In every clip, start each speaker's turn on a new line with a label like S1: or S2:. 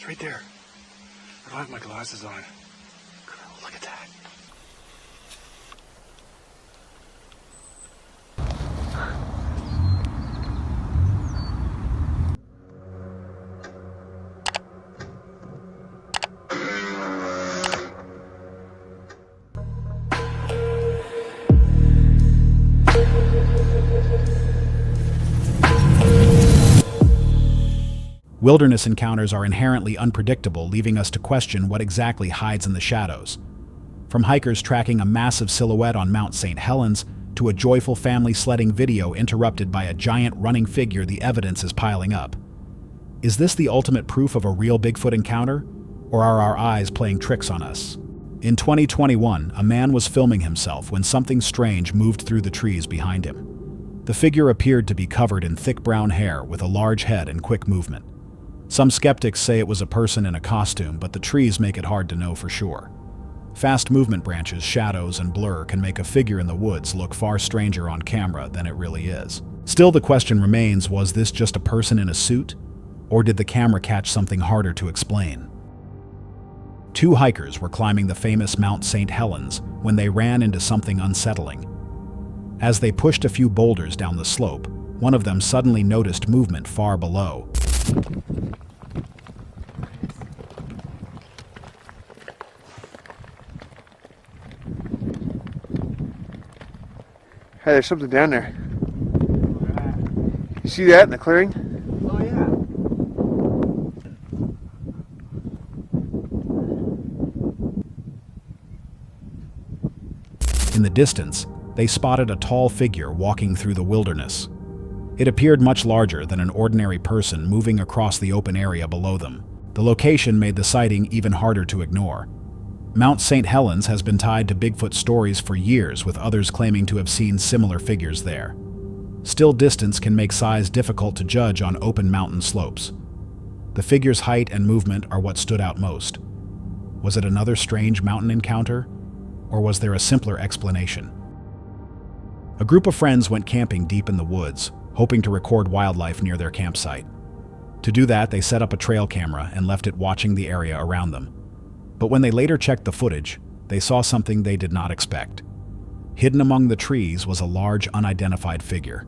S1: It's right there. I don't have my glasses on. Look at that.
S2: Wilderness encounters are inherently unpredictable, leaving us to question what exactly hides in the shadows. From hikers tracking a massive silhouette on Mount Saint Helens to a joyful family sledding video interrupted by a giant running figure, the evidence is piling up. Is this the ultimate proof of a real Bigfoot encounter, or are our eyes playing tricks on us? In 2021, a man was filming himself when something strange moved through the trees behind him. The figure appeared to be covered in thick brown hair with a large head and quick movement. Some skeptics say it was a person in a costume, but the trees make it hard to know for sure. Fast movement, branches, shadows, and blur can make a figure in the woods look far stranger on camera than it really is. Still, the question remains, was this just a person in a suit? Or did the camera catch something harder to explain? Two hikers were climbing the famous Mount Saint Helens when they ran into something unsettling. As they pushed a few boulders down the slope, one of them suddenly noticed movement far below.
S3: Hey, there's something down there. You see that in the clearing?
S1: Oh, yeah.
S2: In the distance, they spotted a tall figure walking through the wilderness. It appeared much larger than an ordinary person moving across the open area below them. The location made the sighting even harder to ignore. Mount Saint Helens has been tied to Bigfoot stories for years, with others claiming to have seen similar figures there. Still, distance can make size difficult to judge on open mountain slopes. The figure's height and movement are what stood out most. Was it another strange mountain encounter, or was there a simpler explanation? A group of friends went camping deep in the woods, hoping to record wildlife near their campsite. To do that, they set up a trail camera and left it watching the area around them. But when they later checked the footage, they saw something they did not expect. Hidden among the trees was a large, unidentified figure.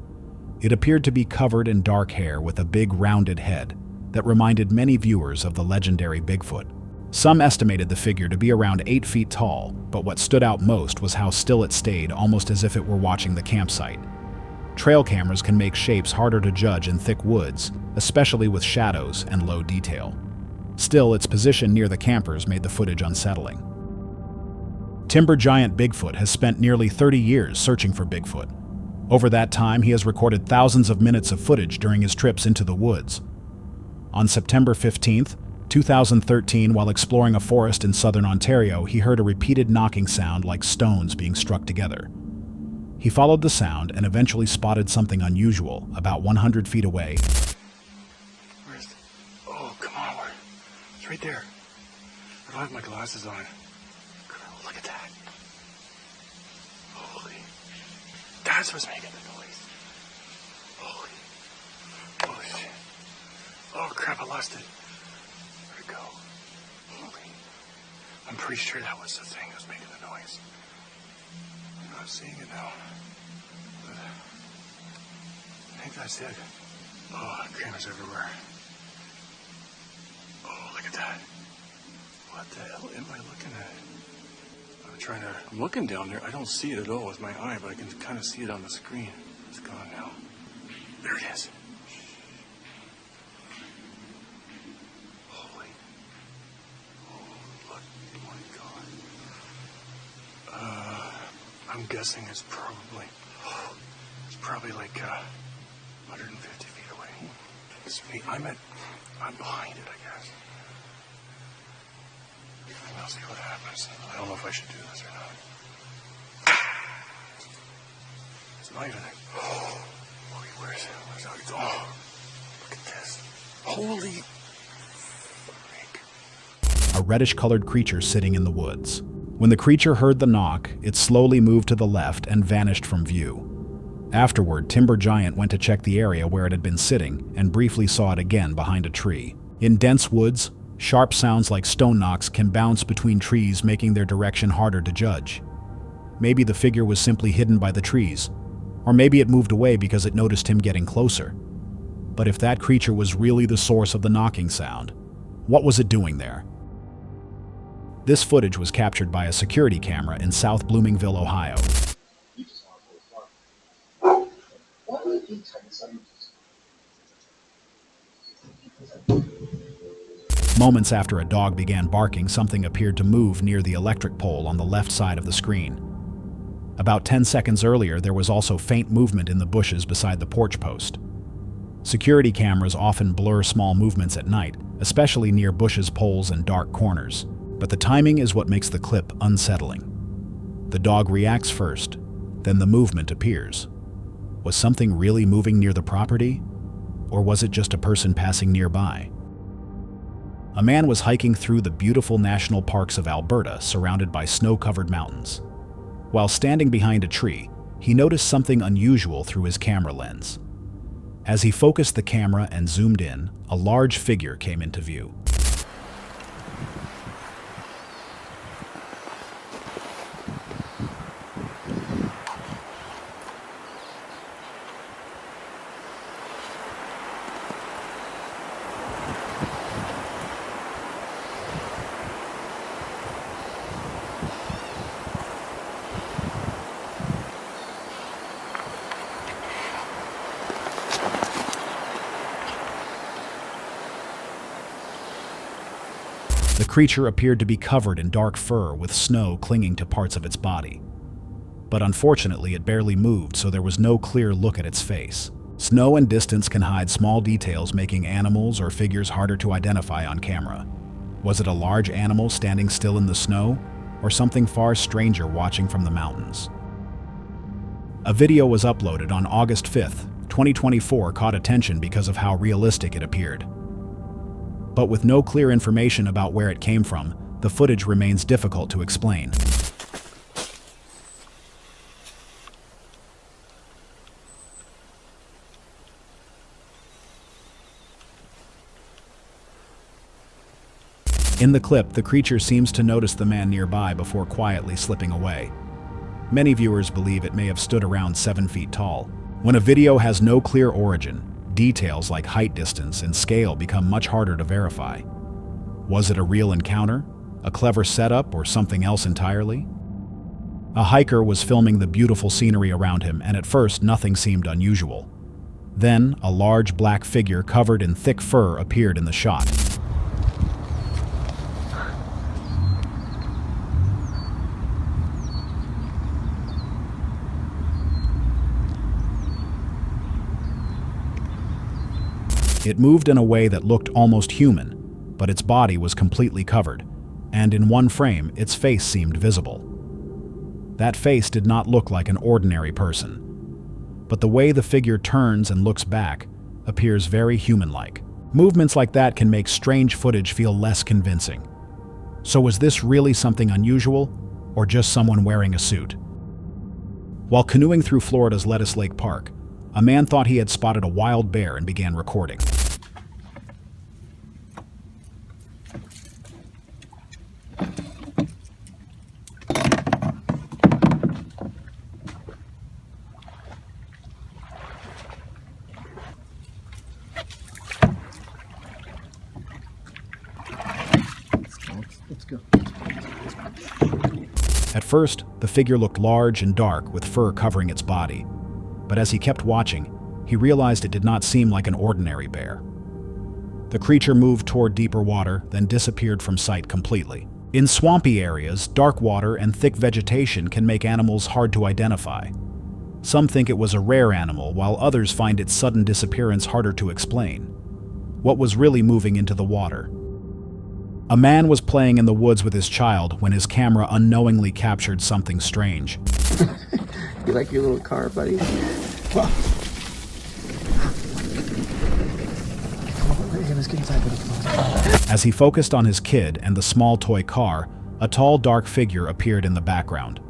S2: It appeared to be covered in dark hair with a big, rounded head that reminded many viewers of the legendary Bigfoot. Some estimated the figure to be around 8 feet tall, but what stood out most was how still it stayed, almost as if it were watching the campsite. Trail cameras can make shapes harder to judge in thick woods, especially with shadows and low detail. Still, its position near the campers made the footage unsettling. Timber giant Bigfoot has spent nearly 30 years searching for Bigfoot. Over that time, he has recorded thousands of minutes of footage during his trips into the woods. On September 15th, 2013, while exploring a forest in southern Ontario, he heard a repeated knocking sound like stones being struck together. He followed the sound and eventually spotted something unusual about 100 feet away.
S1: Where's the... Oh, come on, it's right there. I don't have my glasses on. Look at that. Holy... That's what's making the noise. Holy shit. Oh crap, I lost it. Where'd it go? Holy... I'm pretty sure that was the thing that was making the noise. I'm not seeing it now. But I think that's it. Oh, cameras everywhere. Oh, look at that. What the hell am I looking at? I'm looking down there. I don't see it at all with my eye, but I can kind of see it on the screen. It's gone now. There it is. Holy. Oh, look. Oh my God. I'm guessing it's probably like 150 feet away. It's me. I'm behind it, I guess. I'll see what happens. I don't know if I should do this or not. It's not even... Wait, where is it? Where's it? Oh, look at this. Holy... freak.
S2: A reddish-colored creature sitting in the woods. When the creature heard the knock, it slowly moved to the left and vanished from view. Afterward, Timber Giant went to check the area where it had been sitting and briefly saw it again behind a tree. In dense woods, Sharp sounds like stone knocks can bounce between trees, making their direction harder to judge. Maybe the figure was simply hidden by the trees, or maybe it moved away because it noticed him getting closer. But if that creature was really the source of the knocking sound, what was it doing there? This footage was captured by a security camera in South Bloomingville, Ohio. Moments after a dog began barking, something appeared to move near the electric pole on the left side of the screen. About 10 seconds earlier, there was also faint movement in the bushes beside the porch post. Security cameras often blur small movements at night, especially near bushes, poles, and dark corners. But the timing is what makes the clip unsettling. The dog reacts first, then the movement appears. Was something really moving near the property? Or was it just a person passing nearby? A man was hiking through the beautiful national parks of Alberta, surrounded by snow-covered mountains. While standing behind a tree, he noticed something unusual through his camera lens. As he focused the camera and zoomed in, a large figure came into view. The creature appeared to be covered in dark fur with snow clinging to parts of its body. But unfortunately, it barely moved, so there was no clear look at its face. Snow and distance can hide small details, making animals or figures harder to identify on camera. Was it a large animal standing still in the snow, or something far stranger watching from the mountains? A video was uploaded on August 5th, 2024, caught attention because of how realistic it appeared. But with no clear information about where it came from, the footage remains difficult to explain. In the clip, the creature seems to notice the man nearby before quietly slipping away. Many viewers believe it may have stood around 7 feet tall. When a video has no clear origin, details like height, distance, and scale become much harder to verify. Was it a real encounter, a clever setup, or something else entirely? A hiker was filming the beautiful scenery around him, and at first nothing seemed unusual. Then, a large black figure covered in thick fur appeared in the shot. It moved in a way that looked almost human, but its body was completely covered, and in one frame, its face seemed visible. That face did not look like an ordinary person, but the way the figure turns and looks back appears very human-like. Movements like that can make strange footage feel less convincing. So was this really something unusual, or just someone wearing a suit? While canoeing through Florida's Lettuce Lake Park, a man thought he had spotted a wild bear and began recording.
S4: Let's go.
S2: At first, the figure looked large and dark with fur covering its body. But as he kept watching, he realized it did not seem like an ordinary bear. The creature moved toward deeper water, then disappeared from sight completely. In swampy areas, dark water and thick vegetation can make animals hard to identify. Some think it was a rare animal, while others find its sudden disappearance harder to explain. What was really moving into the water? A man was playing in the woods with his child when his camera unknowingly captured something strange.
S3: You like your little car, buddy?
S2: As he focused on his kid and the small toy car, a tall, dark figure appeared in the background.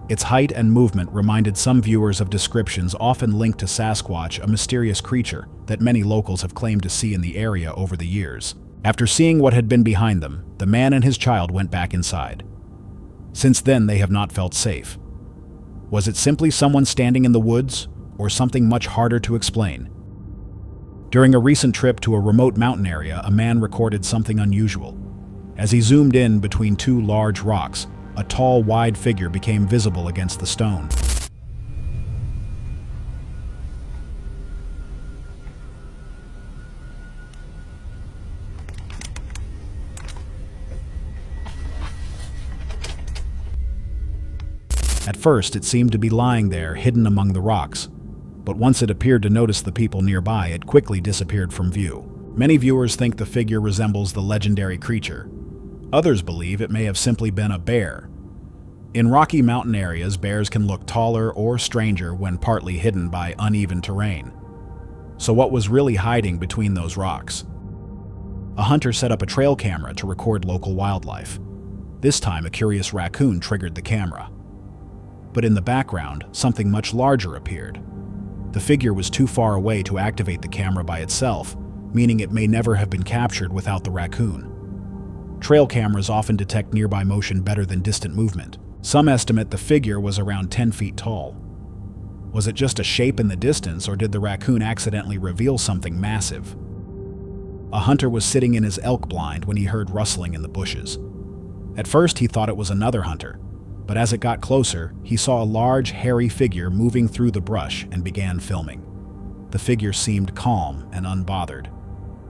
S2: Its height and movement reminded some viewers of descriptions often linked to Sasquatch, a mysterious creature that many locals have claimed to see in the area over the years. After seeing what had been behind them, the man and his child went back inside. Since then, they have not felt safe. Was it simply someone standing in the woods, or something much harder to explain? During a recent trip to a remote mountain area, a man recorded something unusual. As he zoomed in between two large rocks, a tall, wide figure became visible against the stone. At first, it seemed to be lying there, hidden among the rocks. But once it appeared to notice the people nearby, it quickly disappeared from view. Many viewers think the figure resembles the legendary creature. Others believe it may have simply been a bear. In rocky mountain areas, bears can look taller or stranger when partly hidden by uneven terrain. So what was really hiding between those rocks? A hunter set up a trail camera to record local wildlife. This time, a curious raccoon triggered the camera. But in the background, something much larger appeared. The figure was too far away to activate the camera by itself, meaning it may never have been captured without the raccoon. Trail cameras often detect nearby motion better than distant movement. Some estimate the figure was around 10 feet tall. Was it just a shape in the distance, or did the raccoon accidentally reveal something massive? A hunter was sitting in his elk blind when he heard rustling in the bushes. At first, he thought it was another hunter. But as it got closer, he saw a large, hairy figure moving through the brush and began filming. The figure seemed calm and unbothered.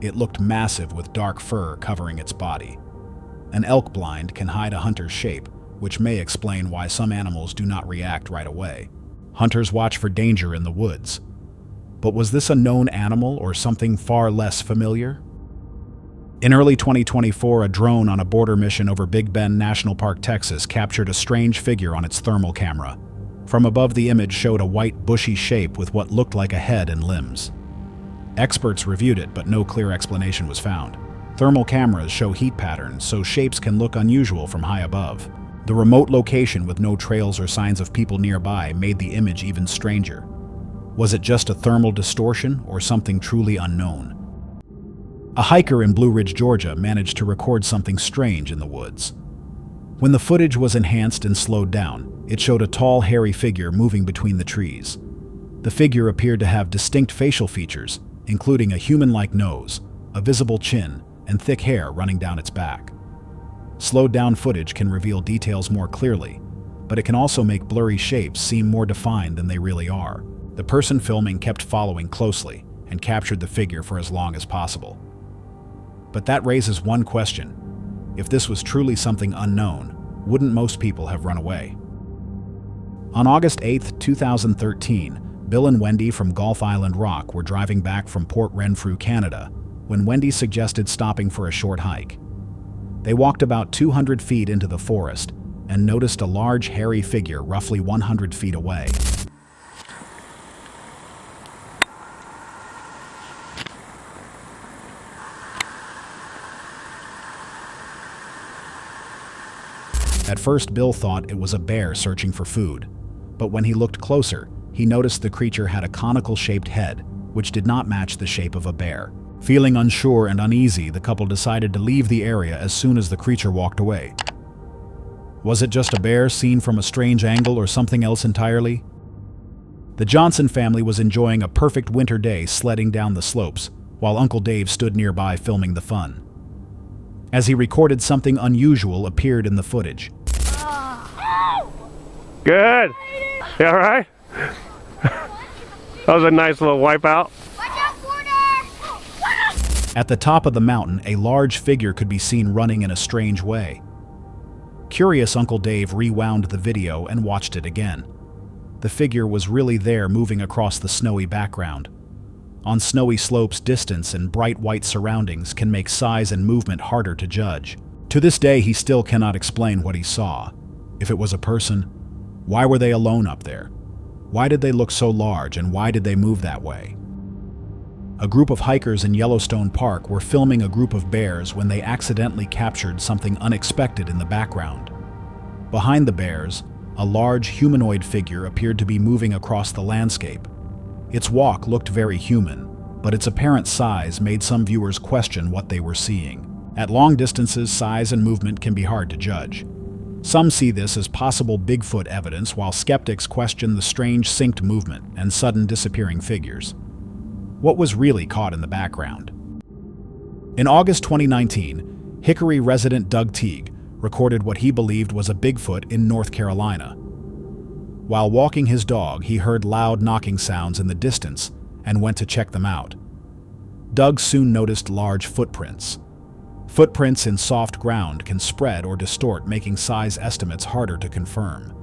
S2: It looked massive with dark fur covering its body. An elk blind can hide a hunter's shape, which may explain why some animals do not react right away. Hunters watch for danger in the woods. But was this a known animal or something far less familiar? In early 2024, a drone on a border mission over Big Bend National Park, Texas, captured a strange figure on its thermal camera. From above, the image showed a white, bushy shape with what looked like a head and limbs. Experts reviewed it, but no clear explanation was found. Thermal cameras show heat patterns, so shapes can look unusual from high above. The remote location with no trails or signs of people nearby made the image even stranger. Was it just a thermal distortion or something truly unknown? A hiker in Blue Ridge, Georgia, managed to record something strange in the woods. When the footage was enhanced and slowed down, it showed a tall, hairy figure moving between the trees. The figure appeared to have distinct facial features, including a human-like nose, a visible chin, and thick hair running down its back. Slowed-down footage can reveal details more clearly, but it can also make blurry shapes seem more defined than they really are. The person filming kept following closely and captured the figure for as long as possible. But that raises one question. If this was truly something unknown, wouldn't most people have run away? On August 8, 2013, Bill and Wendy from Gulf Island Rock were driving back from Port Renfrew, Canada, when Wendy suggested stopping for a short hike. They walked about 200 feet into the forest and noticed a large, hairy figure roughly 100 feet away. At first, Bill thought it was a bear searching for food, but when he looked closer, he noticed the creature had a conical-shaped head, which did not match the shape of a bear. Feeling unsure and uneasy, the couple decided to leave the area as soon as the creature walked away. Was it just a bear seen from a strange angle or something else entirely? The Johnson family was enjoying a perfect winter day sledding down the slopes, while Uncle Dave stood nearby filming the fun. As he recorded, something unusual appeared in the footage.
S5: Good. You all right? That was a nice little wipeout.
S2: At the top of the mountain, a large figure could be seen running in a strange way. Curious, Uncle Dave rewound the video and watched it again. The figure was really there, moving across the snowy background. On snowy slopes, distance and bright white surroundings can make size and movement harder to judge. To this day, he still cannot explain what he saw. If it was a person, why were they alone up there? Why did they look so large, and why did they move that way? A group of hikers in Yellowstone Park were filming a group of bears when they accidentally captured something unexpected in the background. Behind the bears, a large humanoid figure appeared to be moving across the landscape. Its walk looked very human, but its apparent size made some viewers question what they were seeing. At long distances, size and movement can be hard to judge. Some see this as possible Bigfoot evidence, while skeptics question the strange synced movement and sudden disappearing figures. What was really caught in the background? In August 2019, Hickory resident Doug Teague recorded what he believed was a Bigfoot in North Carolina. While walking his dog, he heard loud knocking sounds in the distance and went to check them out. Doug soon noticed large footprints. Footprints in soft ground can spread or distort, making size estimates harder to confirm.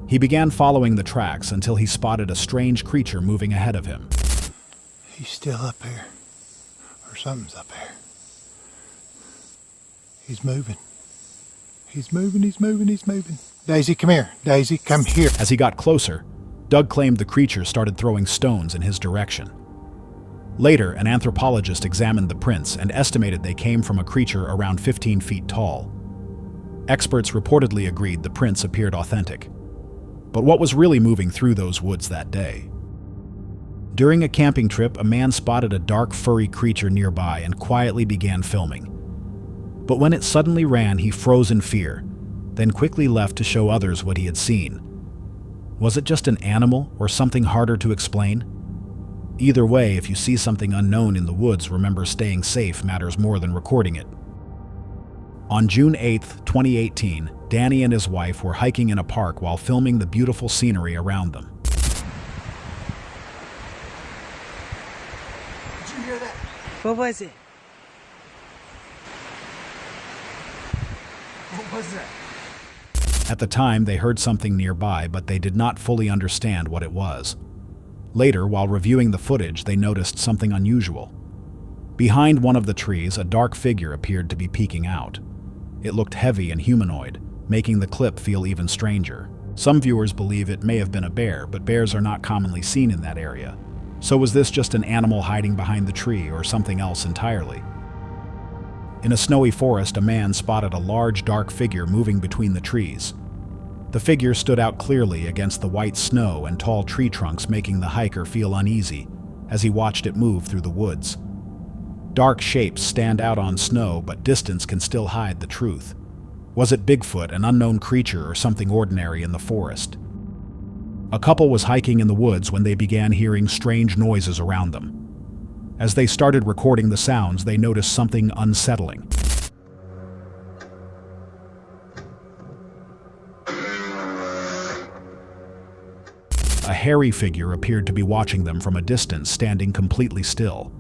S2: He began following the tracks until he spotted a strange creature moving ahead of him.
S1: He's still up here. Or something's up here. He's moving. He's moving, he's moving, he's moving. Daisy, come here. Daisy, come here.
S2: As he got closer, Doug claimed the creature started throwing stones in his direction. Later, an anthropologist examined the prints and estimated they came from a creature around 15 feet tall. Experts reportedly agreed the prints appeared authentic. But what was really moving through those woods that day? During a camping trip, a man spotted a dark, furry creature nearby and quietly began filming. But when it suddenly ran, he froze in fear, then quickly left to show others what he had seen. Was it just an animal or something harder to explain? Either way, if you see something unknown in the woods, remember staying safe matters more than recording it. On June 8, 2018, Danny and his wife were hiking in a park while filming the beautiful scenery around them.
S1: Did you hear that?
S6: What was it?
S1: What was that?
S2: At the time, they heard something nearby, but they did not fully understand what it was. Later, while reviewing the footage, they noticed something unusual. Behind one of the trees, a dark figure appeared to be peeking out. It looked heavy and humanoid, making the clip feel even stranger. Some viewers believe it may have been a bear, but bears are not commonly seen in that area. So was this just an animal hiding behind the tree or something else entirely? In a snowy forest, a man spotted a large dark figure moving between the trees. The figure stood out clearly against the white snow and tall tree trunks, making the hiker feel uneasy as he watched it move through the woods. Dark shapes stand out on snow, but distance can still hide the truth. Was it Bigfoot, an unknown creature, or something ordinary in the forest? A couple was hiking in the woods when they began hearing strange noises around them. As they started recording the sounds, they noticed something unsettling. A hairy figure appeared to be watching them from a distance, standing completely still.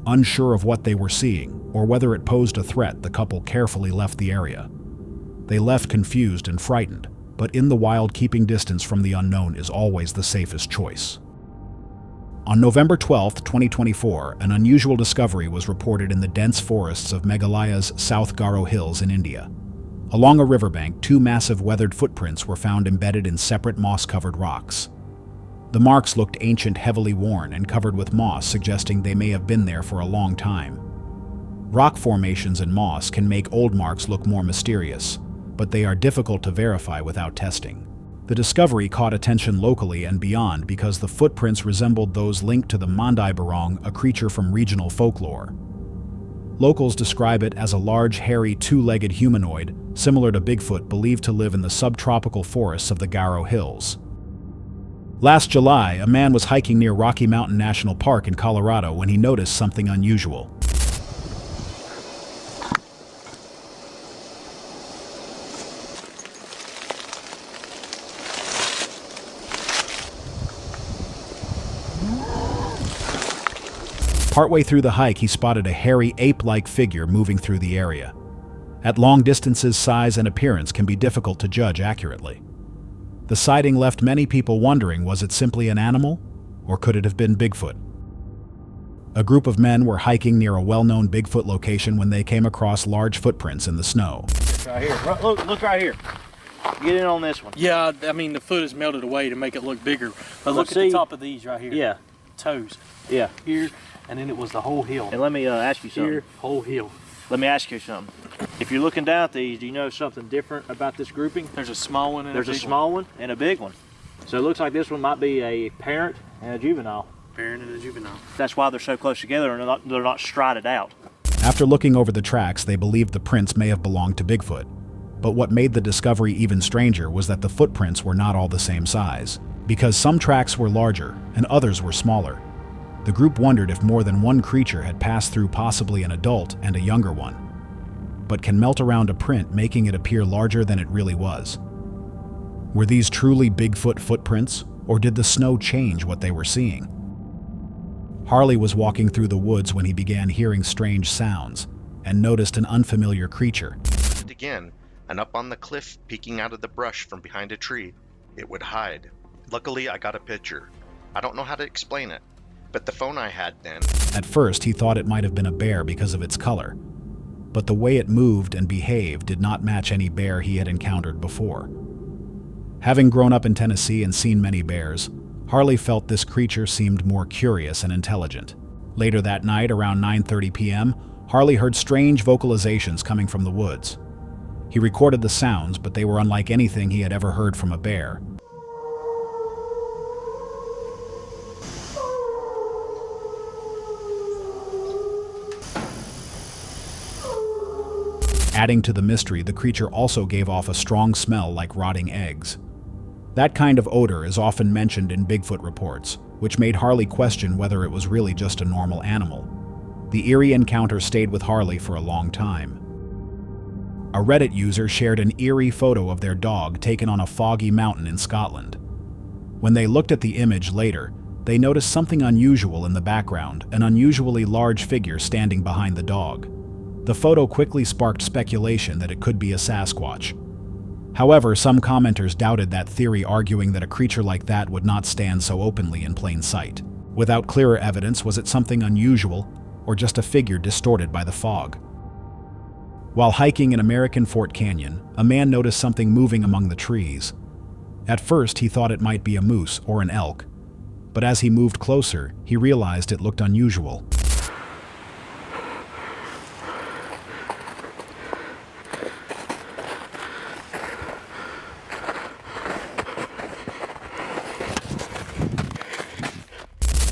S2: Unsure of what they were seeing, or whether it posed a threat, the couple carefully left the area. They left confused and frightened, but in the wild, keeping distance from the unknown is always the safest choice. On November 12, 2024, an unusual discovery was reported in the dense forests of Meghalaya's South Garo Hills in India. Along a riverbank, two massive weathered footprints were found embedded in separate moss-covered rocks. The marks looked ancient, heavily worn, and covered with moss, suggesting they may have been there for a long time. Rock formations and moss can make old marks look more mysterious, but they are difficult to verify without testing. The discovery caught attention locally and beyond because the footprints resembled those linked to the Mandai Barong, a creature from regional folklore. Locals describe it as a large, hairy, two-legged humanoid, similar to Bigfoot, believed to live in the subtropical forests of the Garo Hills. Last July, a man was hiking near Rocky Mountain National Park in Colorado when he noticed something unusual. Partway through the hike, he spotted a hairy, ape-like figure moving through the area. At long distances, size and appearance can be difficult to judge accurately. The sighting left many people wondering, was it simply an animal, or could it have been Bigfoot? A group of men were hiking near a well-known Bigfoot location when they came across large footprints in the snow.
S4: Right here. Look right here. Get in on this one.
S6: Yeah, I mean, the foot is melted away to make it look bigger. But look at the top of these right here.
S4: Yeah.
S6: Toes.
S4: Yeah.
S6: Here, and then it was the whole hill.
S4: And let me ask you something.
S6: Here, whole hill.
S4: Let me ask you something. If you're looking down at these, do you know something different about this grouping?
S6: There's a small one and
S4: There's a small one and a big one. So it looks like this one might be a parent and a juvenile.
S6: parent and a juvenile.
S4: That's why they're so close together and they're not strided out.
S2: After looking over the tracks, they believed the prints may have belonged to Bigfoot. But what made the discovery even stranger was that the footprints were not all the same size, because some tracks were larger and others were smaller. The group wondered if more than one creature had passed through, possibly an adult and a younger one, but can melt around a print, making it appear larger than it really was. Were these truly Bigfoot footprints, or did the snow change what they were seeing? Harley was walking through the woods when he began hearing strange sounds and noticed an unfamiliar creature.
S7: Again, and up on the cliff, peeking out of the brush from behind a tree, it would hide. Luckily, I got a picture. I don't know how to explain it, but the phone I had then...
S2: At first, he thought it might have been a bear because of its color, but the way it moved and behaved did not match any bear he had encountered before. Having grown up in Tennessee and seen many bears, Harley felt this creature seemed more curious and intelligent. Later that night, around 9:30 p.m., Harley heard strange vocalizations coming from the woods. He recorded the sounds, but they were unlike anything he had ever heard from a bear. Adding to the mystery, the creature also gave off a strong smell like rotting eggs. That kind of odor is often mentioned in Bigfoot reports, which made Harley question whether it was really just a normal animal. The eerie encounter stayed with Harley for a long time. A Reddit user shared an eerie photo of their dog taken on a foggy mountain in Scotland. When they looked at the image later, they noticed something unusual in the background, an unusually large figure standing behind the dog. The photo quickly sparked speculation that it could be a Sasquatch. However, some commenters doubted that theory, arguing that a creature like that would not stand so openly in plain sight. Without clearer evidence, was it something unusual, or just a figure distorted by the fog? While hiking in American Fort Canyon, a man noticed something moving among the trees. At first, he thought it might be a moose or an elk, but as he moved closer, he realized it looked unusual.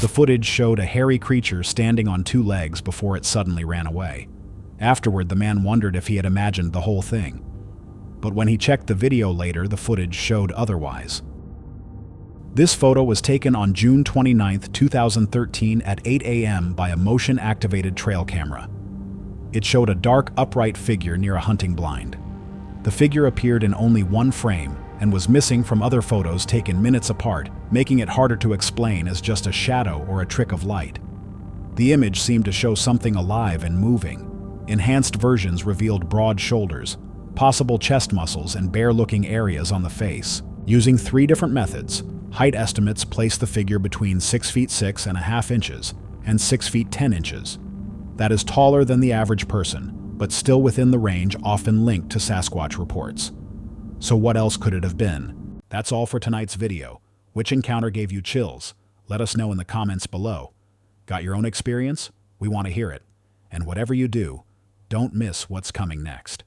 S2: The footage showed a hairy creature standing on two legs before it suddenly ran away. Afterward, the man wondered if he had imagined the whole thing. But when he checked the video later, the footage showed otherwise. This photo was taken on June 29, 2013 at 8 a.m. by a motion-activated trail camera. It showed a dark, upright figure near a hunting blind. The figure appeared in only one frame and was missing from other photos taken minutes apart, making it harder to explain as just a shadow or a trick of light. The image seemed to show something alive and moving. Enhanced versions revealed broad shoulders, possible chest muscles, and bare-looking areas on the face. Using 3 different methods, height estimates placed the figure between 6 feet 6.5 inches and 6 feet 10 inches. That is taller than the average person, but still within the range often linked to Sasquatch reports. So what else could it have been? That's all for tonight's video. Which encounter gave you chills? Let us know in the comments below. Got your own experience? We want to hear it. And whatever you do, don't miss what's coming next.